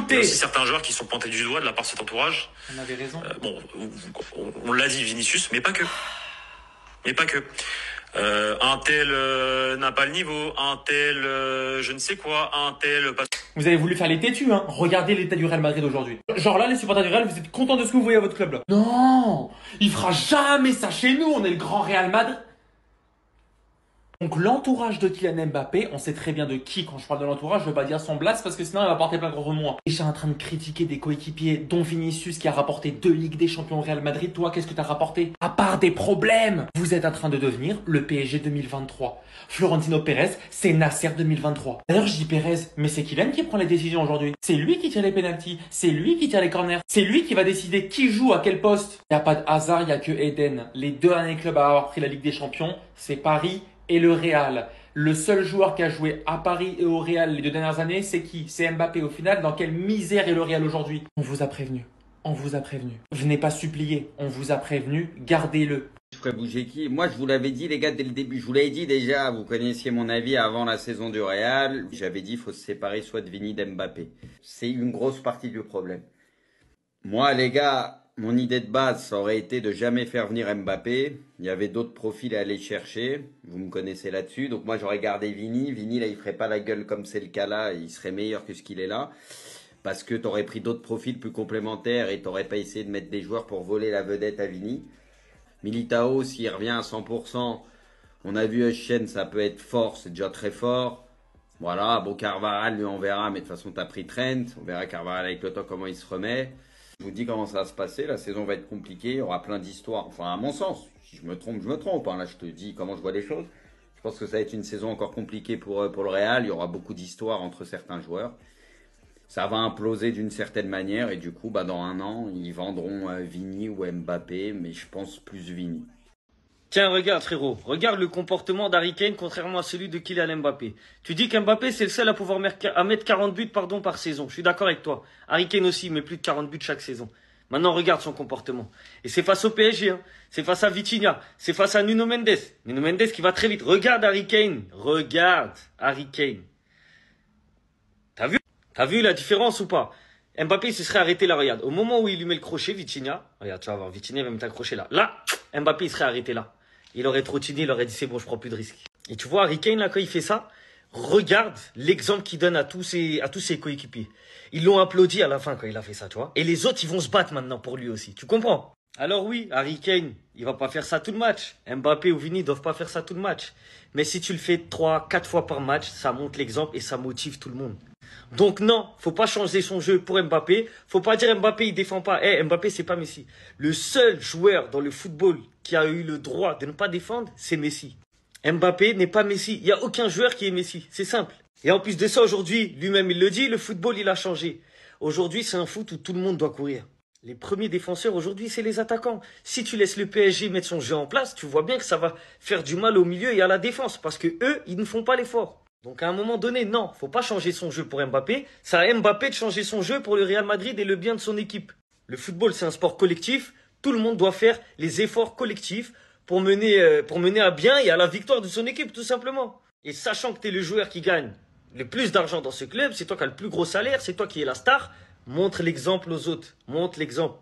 écoutez. Il y a aussi certains joueurs qui sont pointés du doigt de la part de cet entourage. On avait raison. Bon, on l'a dit, Vinicius, mais pas que. Mais pas que. Un tel n'a pas le niveau, un tel je ne sais quoi, un tel... Vous avez voulu faire les têtus, hein. Regardez l'état du Real Madrid aujourd'hui. Genre là, les supporters du Real, vous êtes contents de ce que vous voyez à votre club là. Non, il fera jamais ça chez nous, on est le grand Real Madrid. Donc l'entourage de Kylian Mbappé, on sait très bien de qui, quand je parle de l'entourage, je veux pas dire son blast parce que sinon elle va porter plein contre moi. Et je suis en train de critiquer des coéquipiers, dont Vinicius qui a rapporté 2 Ligues des Champions au Real Madrid. Toi, qu'est-ce que t'as rapporté? À part des problèmes. Vous êtes en train de devenir le PSG 2023. Florentino Pérez, c'est Nasser 2023. D'ailleurs, je dis Pérez, mais c'est Kylian qui prend les décisions aujourd'hui. C'est lui qui tire les pénaltys, c'est lui qui tire les corners, c'est lui qui va décider qui joue à quel poste. Il n'y a pas de hasard, il n'y a que Eden. Les 2 derniers clubs à avoir pris la Ligue des Champions, c'est Paris et le Real. Le seul joueur qui a joué à Paris et au Real les 2 dernières années, c'est qui? C'est Mbappé. Au final, dans quelle misère est le Real aujourd'hui? On vous a prévenu. On vous a prévenu. Venez pas supplier. On vous a prévenu. Gardez-le. Je ferais bouger qui? Moi, je vous l'avais dit, les gars, dès le début. Je vous l'avais dit déjà. Vous connaissiez mon avis avant la saison du Real. J'avais dit, il faut se séparer soit de Vini d'Mbappé. C'est une grosse partie du problème. Moi, les gars, mon idée de base, ça aurait été de jamais faire venir Mbappé. Il y avait d'autres profils à aller chercher. Vous me connaissez là-dessus. Donc moi, j'aurais gardé Vini. Vini, là, il ferait pas la gueule comme c'est le cas là. Il serait meilleur que ce qu'il est là. Parce que tu aurais pris d'autres profils plus complémentaires et tu n'aurais pas essayé de mettre des joueurs pour voler la vedette à Vini. Militao, s'il revient à 100%, on a vu Eschen, ça peut être fort, c'est déjà très fort. Voilà, bon, Carvajal, lui, on verra. Mais de toute façon, tu as pris Trent. On verra Carvajal avec le temps comment il se remet. Je vous dis comment ça va se passer, la saison va être compliquée, il y aura plein d'histoires, enfin à mon sens, si je me trompe, je me trompe, hein. Là je te dis comment je vois les choses. Je pense que ça va être une saison encore compliquée pour le Real, il y aura beaucoup d'histoires entre certains joueurs. Ça va imploser d'une certaine manière et du coup, dans 1 an, ils vendront Vini ou Mbappé, mais je pense plus Vini. Tiens, regarde frérot, regarde le comportement d'Harry Kane contrairement à celui de Kylian Mbappé. Tu dis qu'Mbappé c'est le seul à pouvoir mettre 40 buts par saison. Je suis d'accord avec toi. Harry Kane aussi met plus de 40 buts chaque saison. Maintenant regarde son comportement. Et c'est face au PSG, hein. C'est face à Vitinha, c'est face à Nuno Mendes. Nuno Mendes qui va très vite. Regarde Harry Kane. Regarde Harry Kane. T'as vu la différence ou pas? Mbappé il se serait arrêté là, regarde. Au moment où il lui met le crochet, Vitinha, regarde, tu vas voir, Vitinha va mettre un crochet là. Là, Mbappé il serait arrêté là. Il aurait trottiné, il aurait dit c'est bon, je prends plus de risques. Et tu vois, Harry Kane, là, quand il fait ça, regarde l'exemple qu'il donne à tous ses coéquipiers. Ils l'ont applaudi à la fin quand il a fait ça, tu vois. Et les autres, ils vont se battre maintenant pour lui aussi. Tu comprends? Alors oui, Harry Kane, il va pas faire ça tout le match. Mbappé ou Vini doivent pas faire ça tout le match. Mais si tu le fais 3, 4 fois par match, ça montre l'exemple et ça motive tout le monde. Donc non, faut pas changer son jeu pour Mbappé. Faut pas dire Mbappé, il défend pas. Mbappé, c'est pas Messi. Le seul joueur dans le football qui a eu le droit de ne pas défendre, c'est Messi. Mbappé n'est pas Messi. Il n'y a aucun joueur qui est Messi. C'est simple. Et en plus de ça, aujourd'hui, lui-même, il le dit, le football, il a changé. Aujourd'hui, c'est un foot où tout le monde doit courir. Les premiers défenseurs aujourd'hui, c'est les attaquants. Si tu laisses le PSG mettre son jeu en place, tu vois bien que ça va faire du mal au milieu et à la défense. Parce que eux, ils ne font pas l'effort. Donc à un moment donné, non, faut pas changer son jeu pour Mbappé. C'est à Mbappé de changer son jeu pour le Real Madrid et le bien de son équipe. Le football, c'est un sport collectif. Tout le monde doit faire les efforts collectifs pour mener à bien et à la victoire de son équipe, tout simplement. Et sachant que tu es le joueur qui gagne le plus d'argent dans ce club, c'est toi qui as le plus gros salaire, c'est toi qui es la star, montre l'exemple aux autres. Montre l'exemple.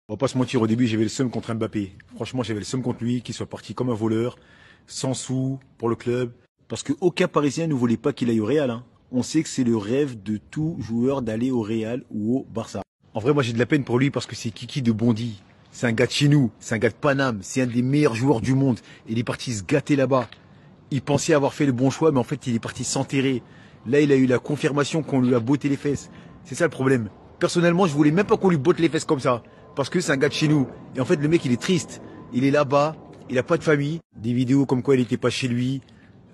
On va pas se mentir, au début, j'avais le seum contre Mbappé. Franchement, j'avais le seum contre lui, qu'il soit parti comme un voleur, sans sous pour le club. Parce qu'aucun Parisien ne voulait pas qu'il aille au Real. Hein. On sait que c'est le rêve de tout joueur d'aller au Real ou au Barça. En vrai, moi, j'ai de la peine pour lui parce que c'est Kiki de Bondy. C'est un gars de chez nous, c'est un gars de Paname, c'est un des meilleurs joueurs du monde. Il est parti se gâter là-bas. Il pensait avoir fait le bon choix, mais en fait, il est parti s'enterrer. Là, il a eu la confirmation qu'on lui a botté les fesses. C'est ça le problème. Personnellement, je voulais même pas qu'on lui botte les fesses comme ça. Parce que c'est un gars de chez nous. Et en fait, le mec, il est triste. Il est là-bas, il a pas de famille. Des vidéos comme quoi il était pas chez lui.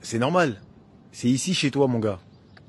C'est normal. C'est ici chez toi, mon gars.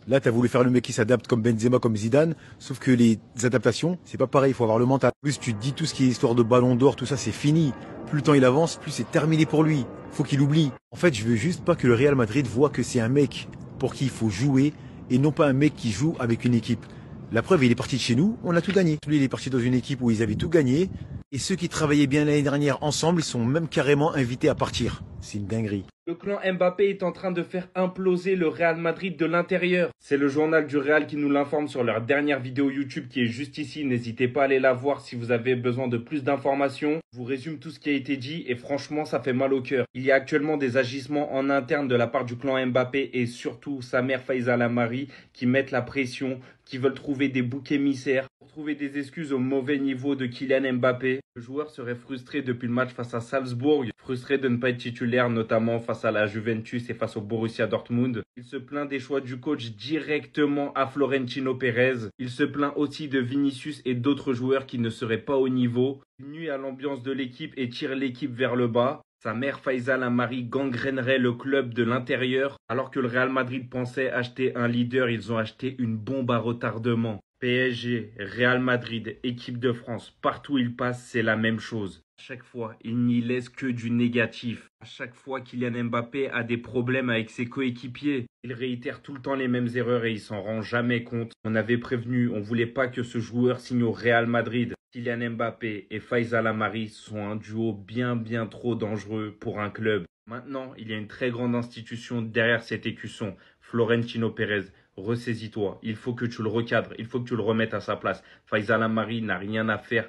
Là, t'as voulu faire le mec qui s'adapte comme Benzema, comme Zidane. Sauf que les adaptations, c'est pas pareil. Il faut avoir le mental. En plus, tu te dis tout ce qui est histoire de ballon d'or, tout ça, c'est fini. Plus le temps il avance, plus c'est terminé pour lui. Faut qu'il oublie. En fait, je veux juste pas que le Real Madrid voit que c'est un mec pour qui il faut jouer et non pas un mec qui joue avec une équipe. La preuve, il est parti de chez nous, on a tout gagné. Lui, il est parti dans une équipe où ils avaient tout gagné. Et ceux qui travaillaient bien l'année dernière ensemble, ils sont même carrément invités à partir. C'est une dinguerie. Le clan Mbappé est en train de faire imploser le Real Madrid de l'intérieur. C'est le journal du Real qui nous l'informe sur leur dernière vidéo YouTube qui est juste ici. N'hésitez pas à aller la voir si vous avez besoin de plus d'informations. Je vous résume tout ce qui a été dit et franchement ça fait mal au cœur. Il y a actuellement des agissements en interne de la part du clan Mbappé et surtout sa mère Faiza Lamari qui mettent la pression, qui veulent trouver des boucs émissaires pour trouver des excuses au mauvais niveau de Kylian Mbappé. Le joueur serait frustré depuis le match face à Salzbourg, frustré de ne pas être titulaire notamment face à la Juventus et face au Borussia Dortmund. Il se plaint des choix du coach directement à Florentino Pérez. Il se plaint aussi de Vinicius et d'autres joueurs qui ne seraient pas au niveau. Il nuit à l'ambiance de l'équipe et tire l'équipe vers le bas. Sa mère Faiza Lamari gangrènerait le club de l'intérieur. Alors que le Real Madrid pensait acheter un leader, ils ont acheté une bombe à retardement. PSG, Real Madrid, équipe de France, partout où il passe, c'est la même chose. À chaque fois, il n'y laisse que du négatif. À chaque fois, Kylian Mbappé a des problèmes avec ses coéquipiers. Il réitère tout le temps les mêmes erreurs et il s'en rend jamais compte. On avait prévenu, on voulait pas que ce joueur signe au Real Madrid. Kylian Mbappé et Faiza Lamari sont un duo bien trop dangereux pour un club. Maintenant, il y a une très grande institution derrière cet écusson, Florentino Pérez. Ressaisis-toi, il faut que tu le recadres, il faut que tu le remettes à sa place. Faiza Lamari n'a rien à faire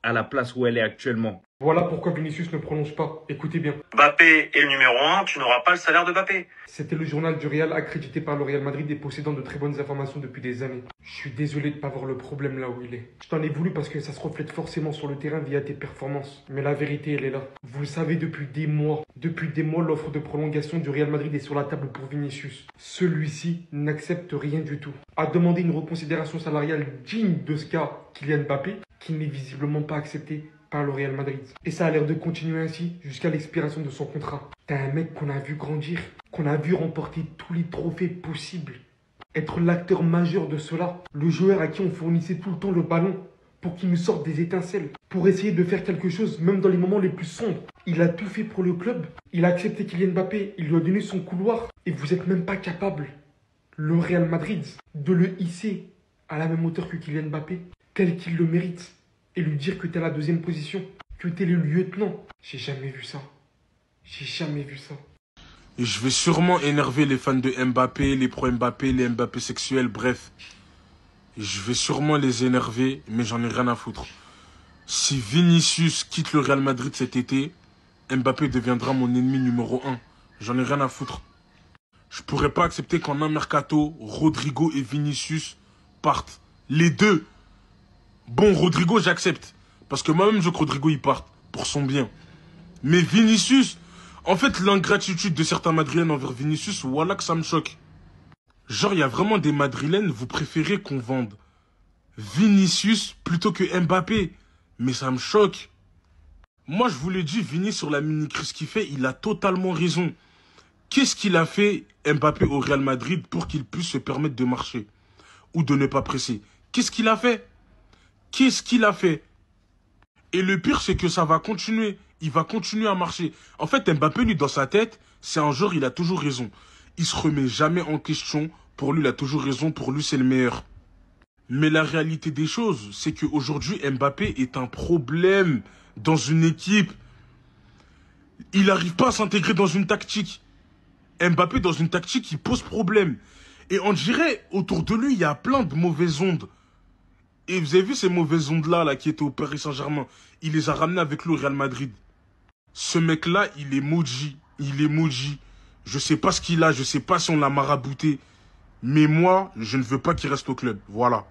à la place où elle est actuellement. Voilà pourquoi Vinicius ne prolonge pas. Écoutez bien. Mbappé est le numéro 1, tu n'auras pas le salaire de Mbappé. C'était le journal du Real accrédité par le Real Madrid et possédant de très bonnes informations depuis des années. Je suis désolé de ne pas voir le problème là où il est. Je t'en ai voulu parce que ça se reflète forcément sur le terrain via tes performances. Mais la vérité, elle est là. Vous le savez depuis des mois. Depuis des mois, l'offre de prolongation du Real Madrid est sur la table pour Vinicius. Celui-ci n'accepte rien du tout. A demandé une reconsidération salariale digne de ce qu'a Kylian Mbappé, qui n'est visiblement pas accepté par le Real Madrid. Et ça a l'air de continuer ainsi jusqu'à l'expiration de son contrat. T'as un mec qu'on a vu grandir, qu'on a vu remporter tous les trophées possibles, être l'acteur majeur de cela, le joueur à qui on fournissait tout le temps le ballon pour qu'il nous sorte des étincelles, pour essayer de faire quelque chose, même dans les moments les plus sombres. Il a tout fait pour le club, il a accepté Kylian Mbappé, il lui a donné son couloir, et vous n'êtes même pas capable, le Real Madrid, de le hisser à la même hauteur que Kylian Mbappé, tel qu'il le mérite. Et lui dire que t'es à la deuxième position, que t'es le lieutenant. J'ai jamais vu ça. J'ai jamais vu ça. Et je vais sûrement énerver les fans de Mbappé, les pro-Mbappé, les Mbappé sexuels, bref. Je vais sûrement les énerver, mais j'en ai rien à foutre. Si Vinicius quitte le Real Madrid cet été, Mbappé deviendra mon ennemi numéro 1. J'en ai rien à foutre. Je pourrais pas accepter qu'en un mercato, Rodrigo et Vinicius partent. Les deux. Bon, Rodrigo, j'accepte. Parce que moi-même, je veux que Rodrigo, il parte. Pour son bien. Mais Vinicius, en fait, l'ingratitude de certains Madrilènes envers Vinicius, voilà que ça me choque. Genre, il y a vraiment des Madrilènes, vous préférez qu'on vende Vinicius plutôt que Mbappé. Mais ça me choque. Moi, je vous l'ai dit, Vini, sur la mini-crise qu'il fait, il a totalement raison. Qu'est-ce qu'il a fait, Mbappé, au Real Madrid, pour qu'il puisse se permettre de marcher? Ou de ne pas presser? Qu'est-ce qu'il a fait? Qu'est-ce qu'il a fait? Et le pire, c'est que ça va continuer. Il va continuer à marcher. En fait, Mbappé, lui, dans sa tête, c'est un joueur, il a toujours raison. Il se remet jamais en question. Pour lui, il a toujours raison. Pour lui, c'est le meilleur. Mais la réalité des choses, c'est qu'aujourd'hui, Mbappé est un problème dans une équipe. Il n'arrive pas à s'intégrer dans une tactique. Mbappé, dans une tactique, il pose problème. Et on dirait, autour de lui, il y a plein de mauvaises ondes. Et vous avez vu ces mauvaises ondes-là qui étaient au Paris Saint-Germain? Il les a ramenées avec lui au Real Madrid. Ce mec-là, il est maudit. Il est maudit. Je sais pas ce qu'il a, je sais pas si on l'a marabouté. Mais moi, je ne veux pas qu'il reste au club. Voilà.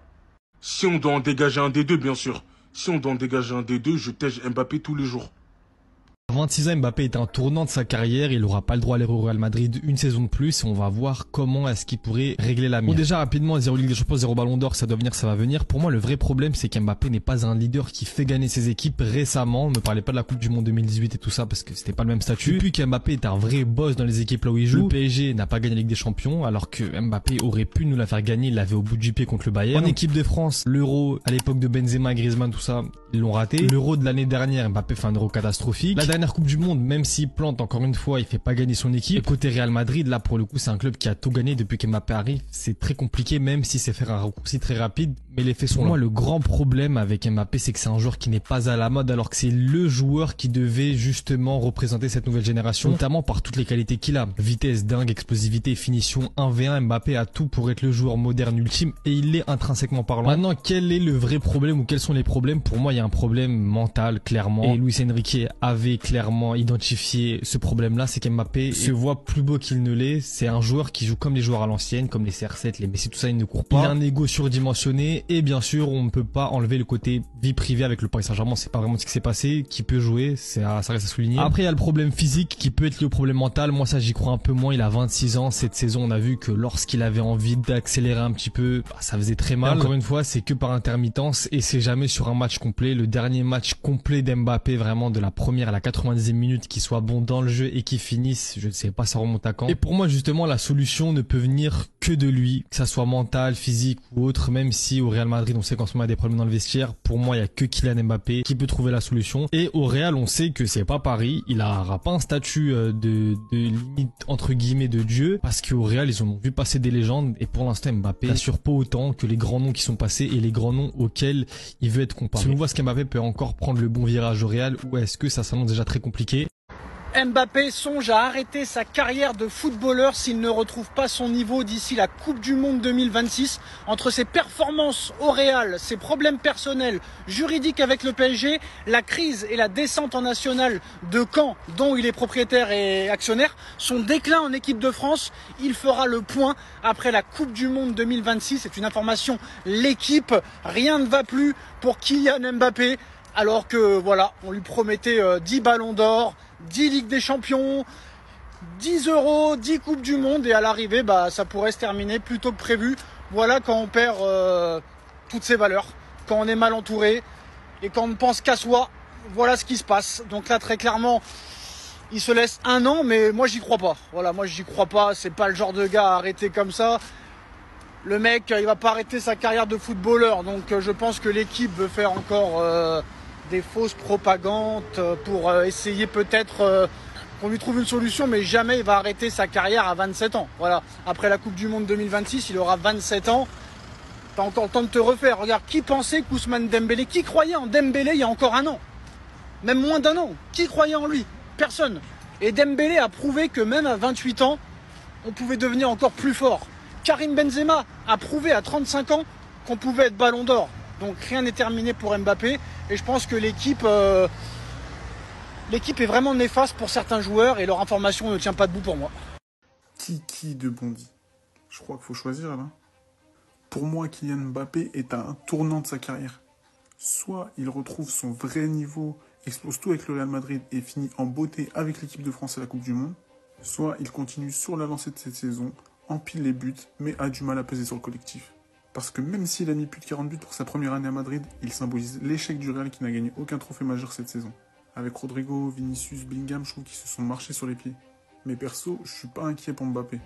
Si on doit en dégager un des deux, bien sûr. Si on doit en dégager un des deux, je tège Mbappé tous les jours. À 26 ans, Mbappé est un tournant de sa carrière. Il n'aura pas le droit à aller au Real Madrid une saison de plus. Et on va voir comment est-ce qu'il pourrait régler la mienne. Bon, déjà, rapidement, 0 Ligue des Champions, 0 Ballon d'Or, ça doit venir, ça va venir. Pour moi, le vrai problème, c'est qu'Mbappé n'est pas un leader qui fait gagner ses équipes récemment. Ne me parlez pas de la Coupe du Monde 2018 et tout ça, parce que c'était pas le même statut. Depuis qu'Mbappé est un vrai boss dans les équipes là où il joue, le PSG n'a pas gagné la Ligue des Champions, alors que Mbappé aurait pu nous la faire gagner. Il l'avait au bout du pied contre le Bayern. En équipe de France, l'Euro, à l'époque de Benzema, Griezmann, tout ça, ils l'ont raté. L'Euro de l'année dernière, Mbappé fait un Euro catastrophique. La dernière Coupe du Monde, même s'il plante encore une fois, il fait pas gagner son équipe. Et côté Real Madrid, là pour le coup, c'est un club qui a tout gagné depuis qu'Mbappé arrive. C'est très compliqué, même si c'est faire un raccourci très rapide, mais les faits sont là. Moi, le grand problème avec Mbappé, c'est que c'est un joueur qui n'est pas à la mode, alors que c'est le joueur qui devait justement représenter cette nouvelle génération, notamment par toutes les qualités qu'il a. Vitesse dingue, explosivité, finition, 1v1, Mbappé a tout pour être le joueur moderne ultime, et il l'est intrinsèquement parlant. Maintenant, quel est le vrai problème ou quels sont les problèmes? Pour moi, il y a un problème mental, clairement. Et Luis Enrique avait clairement identifié ce problème-là, c'est qu'Mbappé se voit plus beau qu'il ne l'est. C'est un joueur qui joue comme les joueurs à l'ancienne, comme les CR7, les Messi, tout ça, il ne court pas. Il a un ego surdimensionné, et bien sûr, on ne peut pas enlever le côté vie privée avec le Paris Saint-Germain. C'est pas vraiment ce qui s'est passé, qui peut jouer, ça reste à souligner. Après, il y a le problème physique qui peut être lié au problème mental. Moi, ça, j'y crois un peu moins. Il a 26 ans. Cette saison, on a vu que lorsqu'il avait envie d'accélérer un petit peu, ça faisait très mal. Et encore une fois, c'est que par intermittence et c'est jamais sur un match complet. Le dernier match complet d'Mbappé, vraiment de la première à la 90e minute, qui soit bon dans le jeu et qui finisse, je ne sais pas, ça remonte à quand. Et pour moi, justement, la solution ne peut venir que de lui, que ça soit mental, physique ou autre, même si au Real Madrid, on sait qu'en ce moment, il y a des problèmes dans le vestiaire. Pour moi, il y a que Kylian Mbappé qui peut trouver la solution. Et au Real, on sait que c'est pas Paris. Il aura pas un statut de limite, entre guillemets, de Dieu, parce qu'au Real, ils ont vu passer des légendes, et pour l'instant, Mbappé n'assure pas autant que les grands noms qui sont passés et les grands noms auxquels il veut être comparé. Si on voit ce qu'Mbappé peut encore prendre le bon virage au Real, ou est-ce que ça s'annonce déjà très compliqué? Mbappé songe à arrêter sa carrière de footballeur s'il ne retrouve pas son niveau d'ici la Coupe du Monde 2026. Entre ses performances au Real, ses problèmes personnels, juridiques avec le PSG, la crise et la descente en nationale de Caen, dont il est propriétaire et actionnaire, son déclin en équipe de France, il fera le point après la Coupe du Monde 2026. C'est une information, l'équipe, rien ne va plus pour Kylian Mbappé, alors que voilà, on lui promettait 10 ballons d'or, 10 Ligues des Champions, 10 euros, 10 Coupes du Monde, et à l'arrivée, ça pourrait se terminer plus tôt que prévu. Voilà quand on perd toutes ses valeurs, quand on est mal entouré et quand on ne pense qu'à soi, voilà ce qui se passe. Donc là, très clairement, il se laisse 1 an, mais moi j'y crois pas. Voilà, moi j'y crois pas, c'est pas le genre de gars à arrêter comme ça. Le mec, il va pas arrêter sa carrière de footballeur, donc je pense que l'équipe veut faire encore des fausses propagandes pour essayer peut-être qu'on lui trouve une solution, mais jamais il va arrêter sa carrière à 27 ans. Voilà. Après la Coupe du Monde 2026, il aura 27 ans. T'as encore le temps de te refaire. Regarde, qui pensait qu'Ousmane Dembélé, qui croyait en Dembélé il y a encore 1 an? Même moins d'1 an. Qui croyait en lui? Personne. Et Dembélé a prouvé que même à 28 ans, on pouvait devenir encore plus fort. Karim Benzema a prouvé à 35 ans qu'on pouvait être ballon d'or. Donc rien n'est terminé pour Mbappé. Et je pense que l'équipe est vraiment néfaste pour certains joueurs et leur information ne tient pas debout pour moi. Qui de Bondy? Je crois qu'il faut choisir là. Pour moi, Kylian Mbappé est à un tournant de sa carrière. Soit il retrouve son vrai niveau, explose tout avec le Real Madrid et finit en beauté avec l'équipe de France à la Coupe du Monde. Soit il continue sur la lancée de cette saison, empile les buts, mais a du mal à peser sur le collectif. Parce que même s'il a mis plus de 40 buts pour sa première année à Madrid, il symbolise l'échec du Real qui n'a gagné aucun trophée majeur cette saison. Avec Rodrigo, Vinicius, Bellingham, je trouve qu'ils se sont marchés sur les pieds. Mais perso, je suis pas inquiet pour Mbappé.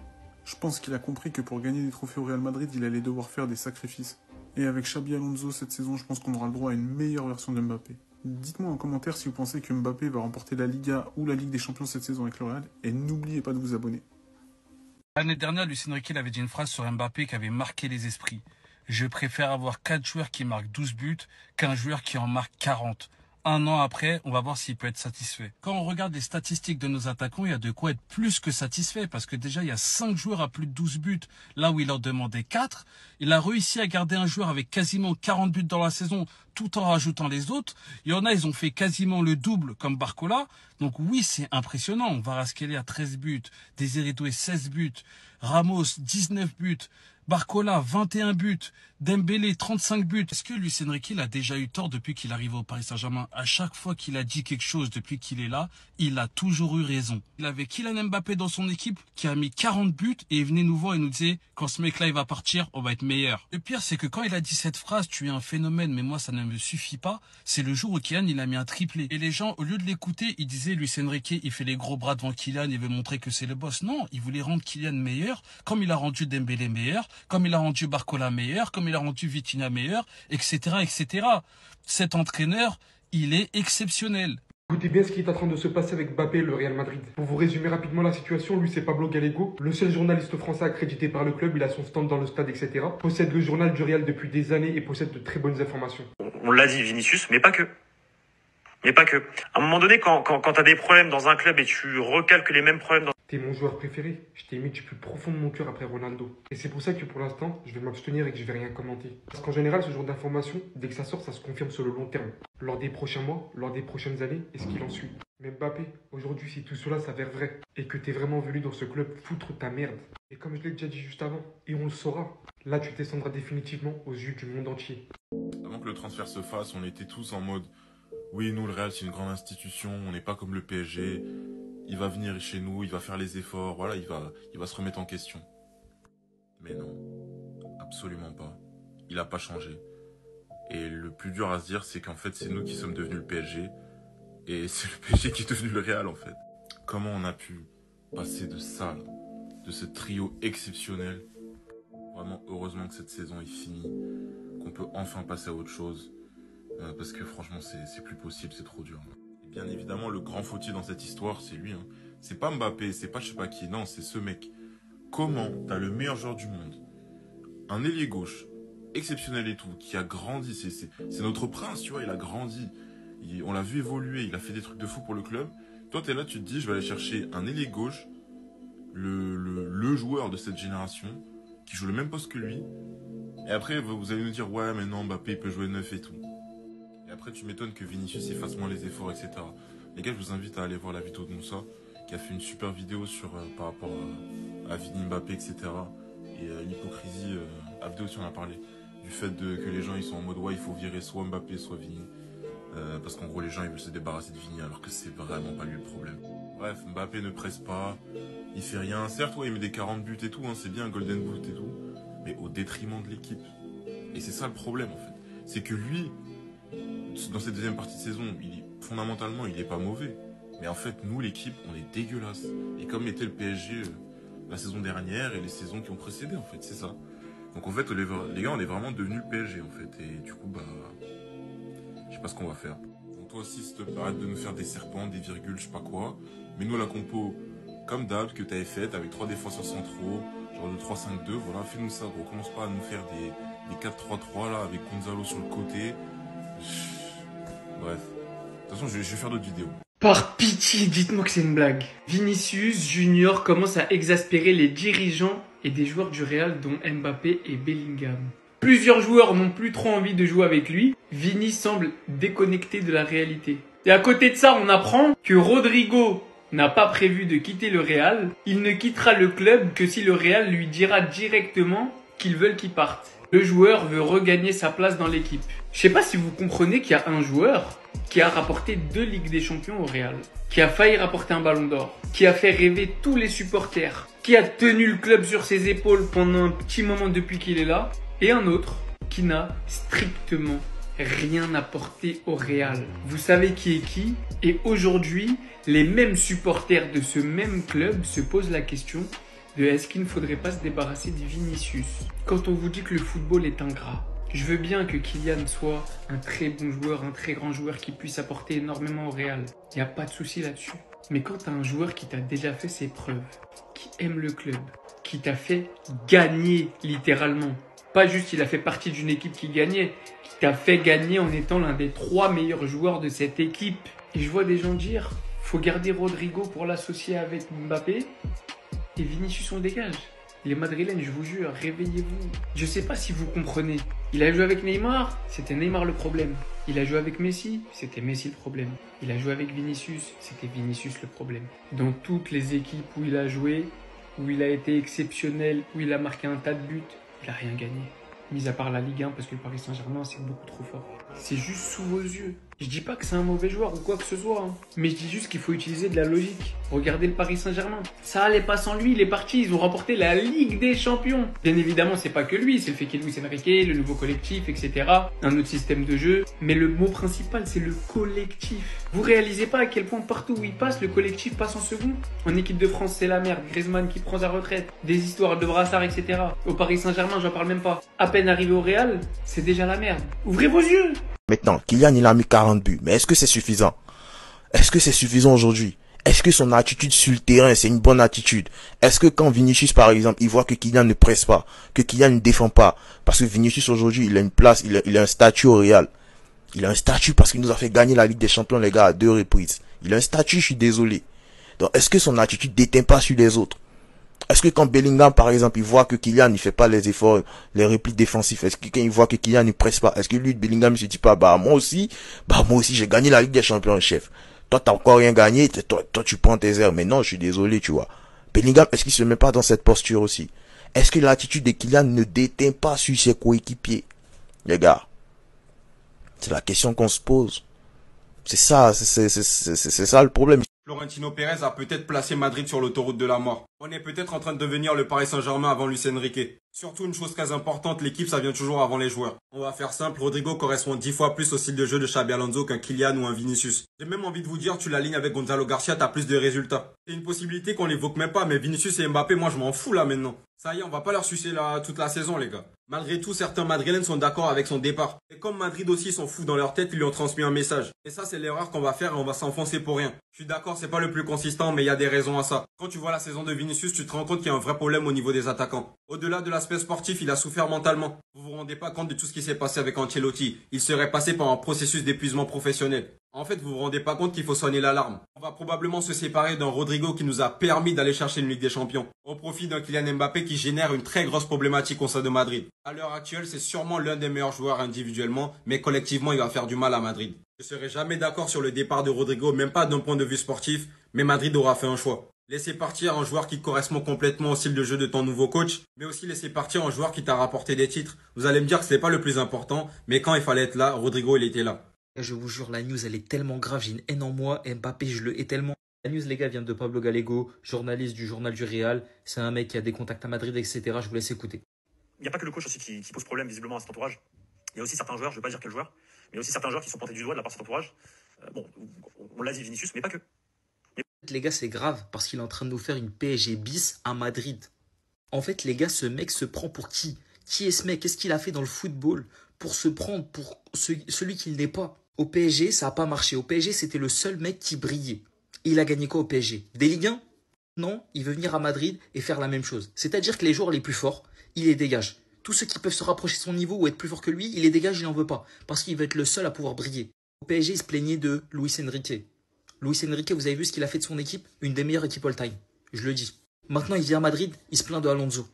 Je pense qu'il a compris que pour gagner des trophées au Real Madrid, il allait devoir faire des sacrifices. Et avec Xabi Alonso cette saison, je pense qu'on aura le droit à une meilleure version de Mbappé. Dites-moi en commentaire si vous pensez que Mbappé va remporter la Liga ou la Ligue des Champions cette saison avec le Real, et n'oubliez pas de vous abonner. L'année dernière, Luis Enrique avait dit une phrase sur Mbappé qui avait marqué les esprits. Je préfère avoir 4 joueurs qui marquent 12 buts qu'un joueur qui en marque 40. 1 an après, on va voir s'il peut être satisfait. Quand on regarde les statistiques de nos attaquants, il y a de quoi être plus que satisfait. Parce que déjà, il y a 5 joueurs à plus de 12 buts, là où il en demandait 4. Il a réussi à garder un joueur avec quasiment 40 buts dans la saison, tout en rajoutant les autres. Il y en a, ils ont fait quasiment le double, comme Barcola. Donc oui, c'est impressionnant. Kvaratskhelia a 13 buts, Désiré Doué 16 buts, Ramos 19 buts, Barcola 21 buts, Dembélé 35 buts. Est-ce que Luis Enrique il a déjà eu tort depuis qu'il arrive au Paris Saint-Germain? À chaque fois qu'il a dit quelque chose depuis qu'il est là, il a toujours eu raison. Il avait Kylian Mbappé dans son équipe qui a mis 40 buts et il venait nous voir et nous disait quand ce mec-là il va partir, on va être meilleur. Le pire c'est que quand il a dit cette phrase, tu es un phénomène mais moi ça ne me suffit pas, c'est le jour où Kylian il a mis un triplé. Et les gens au lieu de l'écouter, ils disaient Luis Enrique il fait les gros bras devant Kylian, il veut montrer que c'est le boss. Non, il voulait rendre Kylian meilleur comme il a rendu Dembélé meilleur, comme il a rendu Barcola meilleur, comme il a rendu Vitinha meilleur, etc., etc. Cet entraîneur, il est exceptionnel. Écoutez bien ce qui est en train de se passer avec Mbappé et le Real Madrid. Pour vous résumer rapidement la situation, lui c'est Pablo Gallego, le seul journaliste français accrédité par le club, il a son stand dans le stade, etc. Possède le journal du Real depuis des années et possède de très bonnes informations. On l'a dit, Vinicius, mais pas que. Mais pas que. À un moment donné, quand t'as des problèmes dans un club et tu recalques les mêmes problèmes dans... T'es mon joueur préféré, je t'ai mis du plus profond de mon cœur après Ronaldo. Et c'est pour ça que pour l'instant, je vais m'abstenir et que je vais rien commenter. Parce qu'en général, ce genre d'informations, dès que ça sort, ça se confirme sur le long terme. Lors des prochains mois, lors des prochaines années, et ce qu'il en suit. Mais Mbappé, aujourd'hui, si tout cela s'avère vrai, et que t'es vraiment venu dans ce club foutre ta merde, et comme je l'ai déjà dit juste avant, et on le saura, là tu descendras définitivement aux yeux du monde entier. Avant que le transfert se fasse, on était tous en mode oui, nous, le Real, c'est une grande institution, on n'est pas comme le PSG, il va venir chez nous, il va faire les efforts, voilà, il va se remettre en question. Mais non, absolument pas. Il n'a pas changé. Et le plus dur à se dire, c'est qu'en fait, c'est nous qui sommes devenus le PSG, et c'est le PSG qui est devenu le Real, en fait. Comment on a pu passer de ça, là, de ce trio exceptionnel? Vraiment, heureusement que cette saison est finie, qu'on peut enfin passer à autre chose. Parce que franchement, c'est plus possible, c'est trop dur. Et bien évidemment, le grand fautif dans cette histoire, c'est lui. Hein. C'est pas Mbappé, c'est pas je sais pas qui, non, c'est ce mec. Comment t'as le meilleur joueur du monde, un ailier gauche, exceptionnel et tout, qui a grandi, c'est notre prince, tu vois, il a grandi. On l'a vu évoluer, il a fait des trucs de fou pour le club. Toi, t'es là, tu te dis, je vais aller chercher un ailier gauche, le joueur de cette génération, qui joue le même poste que lui. Et après, vous allez nous dire, ouais, mais non, Mbappé, il peut jouer neuf et tout. Et après, tu m'étonnes que Vinicius y fasse moins les efforts, etc. Les gars, je vous invite à aller voir la vidéo de Moussa, qui a fait une super vidéo par rapport à Vini, Mbappé, etc. Et l'hypocrisie, Abdé aussi en a parlé, du fait que les gens ils sont en mode, ouais, il faut virer soit Mbappé, soit Vini. Parce qu'en gros, les gens ils veulent se débarrasser de Vini, alors que c'est vraiment pas lui le problème. Bref, Mbappé ne presse pas, il fait rien. Certes, ouais, il met des 40 buts et tout, hein, c'est bien, Golden Boot et tout, mais au détriment de l'équipe. Et c'est ça le problème, en fait. C'est que lui, dans cette deuxième partie de saison, fondamentalement, il est pas mauvais. Mais en fait, nous, l'équipe, on est dégueulasse. Et comme était le PSG la saison dernière et les saisons qui ont précédé, en fait, c'est ça. Donc en fait, les gars, on est vraiment devenus le PSG, en fait. Et du coup, je sais pas ce qu'on va faire. Donc toi aussi, s'il te plaît, arrête de nous faire des serpents, des virgules, je sais pas quoi. Mais nous, la compo, comme d'hab, que t'avais faite, avec 3 défenseurs centraux, genre de 3-5-2, voilà, fais-nous ça, gros. Commence pas à nous faire des 4-3-3, là, avec Gonzalo sur le côté. Bref. De toute façon, je vais faire d'autres vidéos. Par pitié, dites-moi que c'est une blague. Vinicius Junior commence à exaspérer les dirigeants et des joueurs du Real, dont Mbappé et Bellingham. Plusieurs joueurs n'ont plus trop envie de jouer avec lui. Vini semble déconnecté de la réalité. Et à côté de ça, on apprend que Rodrigo n'a pas prévu de quitter le Real. Il ne quittera le club que si le Real lui dira directement qu'ils veulent qu'il parte. Le joueur veut regagner sa place dans l'équipe. Je sais pas si vous comprenez qu'il y a un joueur qui a rapporté 2 Ligues des Champions au Real, qui a failli rapporter un Ballon d'Or, qui a fait rêver tous les supporters, qui a tenu le club sur ses épaules pendant un petit moment depuis qu'il est là, et un autre qui n'a strictement rien apporté au Real. Vous savez qui est qui? Et aujourd'hui, les mêmes supporters de ce même club se posent la question de est-ce qu'il ne faudrait pas se débarrasser de Vinicius? Quand on vous dit que le football est ingrat, je veux bien que Kylian soit un très bon joueur, un très grand joueur qui puisse apporter énormément au Real. Il n'y a pas de souci là-dessus. Mais quand tu as un joueur qui t'a déjà fait ses preuves, qui aime le club, qui t'a fait gagner littéralement, pas juste il a fait partie d'une équipe qui gagnait, qui t'a fait gagner en étant l'un des 3 meilleurs joueurs de cette équipe. Et je vois des gens dire, faut garder Rodrigo pour l'associer avec Mbappé, et Vinicius on dégage. Les Madrilènes, je vous jure, réveillez-vous. Je sais pas si vous comprenez. Il a joué avec Neymar, c'était Neymar le problème. Il a joué avec Messi, c'était Messi le problème. Il a joué avec Vinicius, c'était Vinicius le problème. Dans toutes les équipes où il a joué, où il a été exceptionnel, où il a marqué un tas de buts, il a rien gagné. Mis à part la Ligue 1 parce que le Paris Saint-Germain c'est beaucoup trop fort. C'est juste sous vos yeux. Je dis pas que c'est un mauvais joueur ou quoi que ce soit, hein. Mais je dis juste qu'il faut utiliser de la logique. Regardez le Paris Saint-Germain. Ça allait pas sans lui, il est parti, ils ont remporté la Ligue des Champions. Bien évidemment, c'est pas que lui, c'est le fait qu'il y ait Luis Enrique, le nouveau collectif, etc. Un autre système de jeu. Mais le mot principal, c'est le collectif. Vous réalisez pas à quel point partout où il passe, le collectif passe en second. En équipe de France, c'est la merde. Griezmann qui prend sa retraite. Des histoires de brassard, etc. Au Paris Saint-Germain, j'en parle même pas. À peine arrivé au Real, c'est déjà la merde. Ouvrez vos yeux! Maintenant, Kylian, il a mis 40 buts. Mais est-ce que c'est suffisant? Est-ce que c'est suffisant aujourd'hui? Est-ce que son attitude sur le terrain, c'est une bonne attitude? Est-ce que quand Vinicius, par exemple, il voit que Kylian ne presse pas, que Kylian ne défend pas, parce que Vinicius aujourd'hui, il a une place, il a un statut au Real. Il a un statut parce qu'il nous a fait gagner la Ligue des Champions, les gars, à 2 reprises. Il a un statut, je suis désolé. Donc, est-ce que son attitude déteint pas sur les autres? Est-ce que quand Bellingham, par exemple, il voit que Kylian ne fait pas les efforts, les replis défensifs, est-ce que quand il voit que Kylian ne presse pas, est-ce que lui, Bellingham, se dit pas, moi aussi, j'ai gagné la Ligue des Champions, chef. Toi, t'as encore rien gagné, toi, tu prends tes airs. Mais non, je suis désolé, tu vois. Bellingham, est-ce qu'il se met pas dans cette posture aussi? Est-ce que l'attitude de Kylian ne déteint pas sur ses coéquipiers? Les gars, c'est la question qu'on se pose. C'est ça, c'est ça le problème. Florentino Pérez a peut-être placé Madrid sur l'autoroute de la mort. On est peut-être en train de devenir le Paris Saint-Germain avant Luis Enrique. Surtout une chose très importante, l'équipe ça vient toujours avant les joueurs. On va faire simple, Rodrigo correspond 10 fois plus au style de jeu de Xabi Alonso qu'un Kylian ou un Vinicius. J'ai même envie de vous dire, tu l'alignes avec Gonzalo Garcia, t'as plus de résultats. C'est une possibilité qu'on l'évoque même pas, mais Vinicius et Mbappé, moi je m'en fous là maintenant. Ça y est, on va pas leur sucer toute la saison les gars. Malgré tout, certains Madrilènes sont d'accord avec son départ. Et comme Madrid aussi s'en fout dans leur tête, ils lui ont transmis un message. Et ça c'est l'erreur qu'on va faire et on va s'enfoncer pour rien. Je suis d'accord, c'est pas le plus consistant, mais il y a des raisons à ça. Quand tu vois la saison de Vinicius, tu te rends compte qu'il y a un vrai problème au niveau des attaquants. Au-delà de l'aspect sportif, il a souffert mentalement. Vous vous rendez pas compte de tout ce qui s'est passé avec Ancelotti. Il serait passé par un processus d'épuisement professionnel. En fait, vous vous rendez pas compte qu'il faut sonner l'alarme. On va probablement se séparer d'un Rodrigo qui nous a permis d'aller chercher une Ligue des Champions, au profit d'un Kylian Mbappé qui génère une très grosse problématique au sein de Madrid. À l'heure actuelle, c'est sûrement l'un des meilleurs joueurs individuellement, mais collectivement, il va faire du mal à Madrid. Je serai jamais d'accord sur le départ de Rodrigo, même pas d'un point de vue sportif, mais Madrid aura fait un choix. Laisser partir un joueur qui correspond complètement au style de jeu de ton nouveau coach, mais aussi laisser partir un joueur qui t'a rapporté des titres. Vous allez me dire que c'est pas le plus important, mais quand il fallait être là, Rodrigo, il était là. Je vous jure, la news, elle est tellement grave, j'ai une haine en moi. Mbappé, je le hais tellement. La news, les gars, vient de Pablo Gallego, journaliste du journal du Real. C'est un mec qui a des contacts à Madrid, etc. Je vous laisse écouter. Il n'y a pas que le coach aussi qui pose problème visiblement à cet entourage. Il y a aussi certains joueurs, je ne vais pas dire quel joueur, mais aussi certains joueurs qui sont pointés du doigt de la part de cet entourage. On l'a dit, Vinicius, mais pas que. Les gars, c'est grave, parce qu'il est en train de nous faire une PSG bis à Madrid. En fait, les gars, ce mec se prend pour qui? Qui est ce mec? Qu'est-ce qu'il a fait dans le football pour se prendre pour celui qu'il n'est pas? Au PSG, ça n'a pas marché. Au PSG, c'était le seul mec qui brillait. Il a gagné quoi au PSG? Des Ligue 1? Non, il veut venir à Madrid et faire la même chose. C'est-à-dire que les joueurs les plus forts, il les dégage. Tous ceux qui peuvent se rapprocher de son niveau ou être plus forts que lui, il les dégage, il n'en veut pas. Parce qu'il veut être le seul à pouvoir briller. Au PSG, il se plaignait de Luis Enrique. Luis Enrique, vous avez vu ce qu'il a fait de son équipe? Une des meilleures équipes all-time. Je le dis. Maintenant, il vient à Madrid, il se plaint de Alonso.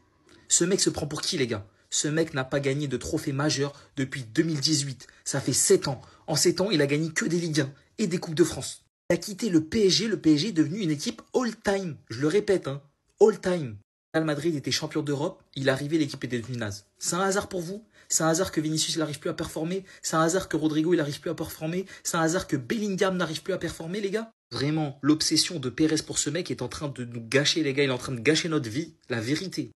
Ce mec se prend pour qui, les gars? Ce mec n'a pas gagné de trophée majeur depuis 2018. Ça fait 7 ans. En 7 ans, il a gagné que des Ligue 1 et des Coupes de France. Il a quitté le PSG est devenu une équipe all-time. Je le répète, all-time. Real Madrid était champion d'Europe, il est arrivé, l'équipe était devenue naze. C'est un hasard pour vous? C'est un hasard que Vinicius n'arrive plus à performer? C'est un hasard que Rodrigo n'arrive plus à performer? C'est un hasard que Bellingham n'arrive plus à performer, les gars? Vraiment, l'obsession de Pérez pour ce mec est en train de nous gâcher, les gars. Il est en train de gâcher notre vie. La vérité.